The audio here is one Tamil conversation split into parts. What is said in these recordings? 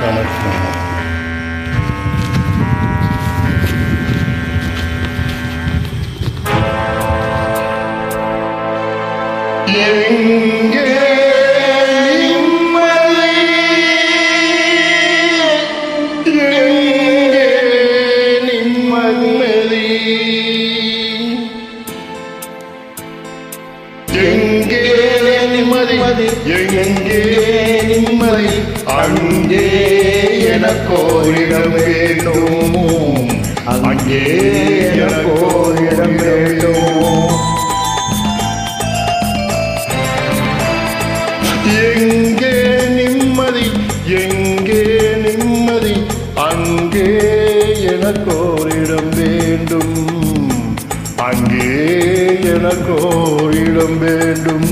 கனெக்ஷன். எங்கே நிம்மதி, எங்கே நிம்மதி, எங்கே நிம்மதி, எங்கே நிம்மதி, அங்கே எனக்கோரிடம் வேண்டும், அங்கே எனக்கோரிடம் வேண்டும். எங்கே நிம்மதி, எங்கே நிம்மதி, அங்கே எனக்கோரிடம் வேண்டும், அங்கே எனக்கோரிடம் வேண்டும்.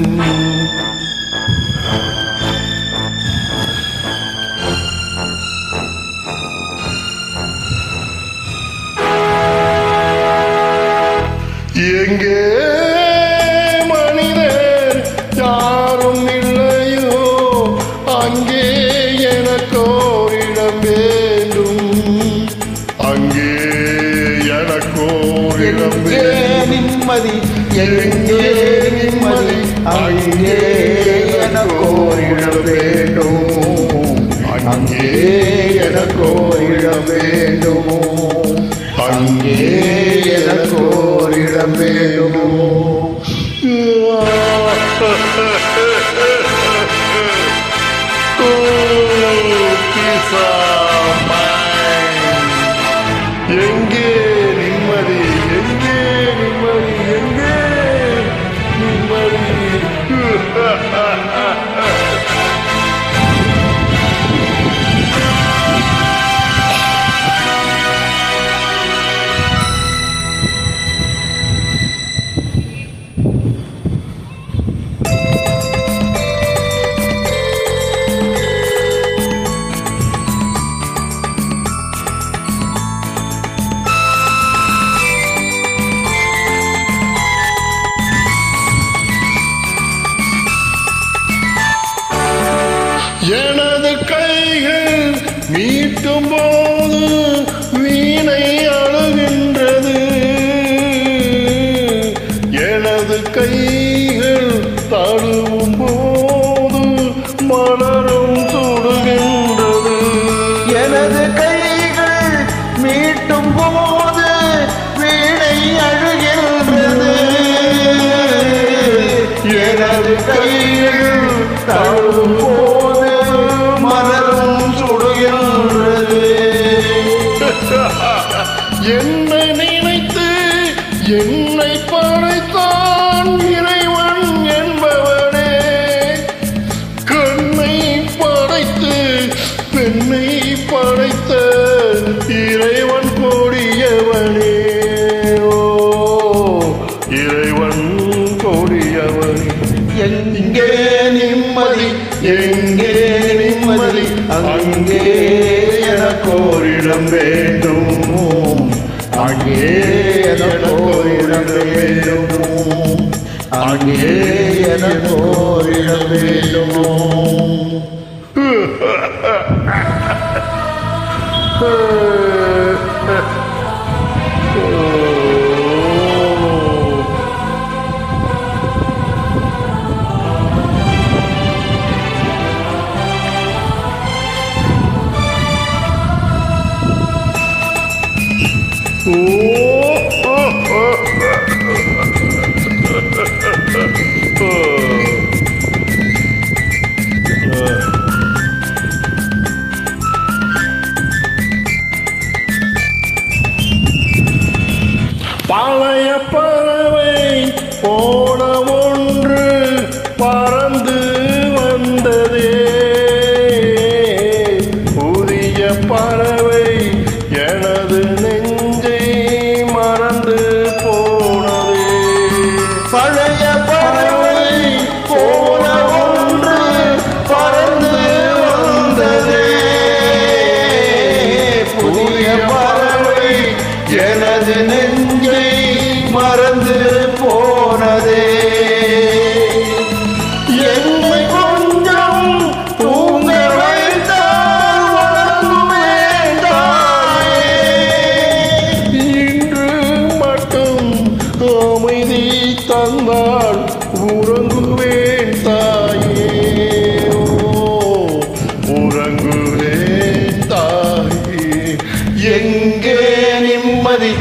எங்கே மனிதர் யாரும் இல்லையோ, அங்கே எனக்கோரிடம் வேண்டும், அங்கே எனக்கோரிடம் வேண்டும். நிம்மதி, எங்கே நிம்மதி, அங்கே எனக்கோரிடம் வேண்டும், அங்கே எனக்கோரிடம் வேண்டும், அங்கே எனக்கோரிடம் வேண்டும். எங்கே நிம்மதி, எங்கே நிம்மதி, எங்கே நிம்மதி. எனது கைகள் மீட்டும் போது வீணை அழுகின்றது, எனது கைகள் தழுவும் போது மலரும் சுடுகின்றது. எனது கைகள் மீட்டும் போது வீணை அழுகின்றது, எனது கைகள் தழுவும் போது மலரும் சுடுகின்றது. என்னை நினைத்து என்னை படைத்தான் இறைவன் என்பவனே, கண்ணை படைத்து பெண்ணை படைத்த இறைவன் கொடியவனே, ஓ இறைவன் கொடியவனே. எங்கே நிம்மதி, எங்கே நிம்மதி, அங்கே எனக்கோரிடம் வேண்டும், அங்கே எனக்கோரிடம் வேண்டும், அங்கே எனக்கோரிடம் வேண்டும். பழைய பறவை போன ஒன்று பறந்து வந்ததே, புதிய பறவை எனது நெஞ்சை இருந்தால் உறங்குவேன் தாயே, உறங்குவேன் தாயே. எங்கே நிம்மதி,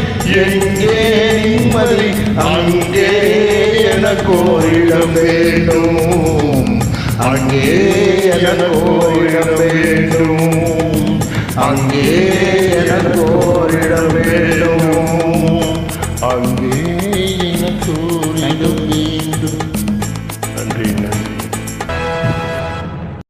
எங்கே நிம்மதி, அங்கே எனக்கு இடம் வேண்டும், அங்கே எனக்கு இடம் வேண்டும், அங்கே எனக்கு இடம் வேண்டும், அங்கே எனக்கு இடம் வேண்டும்.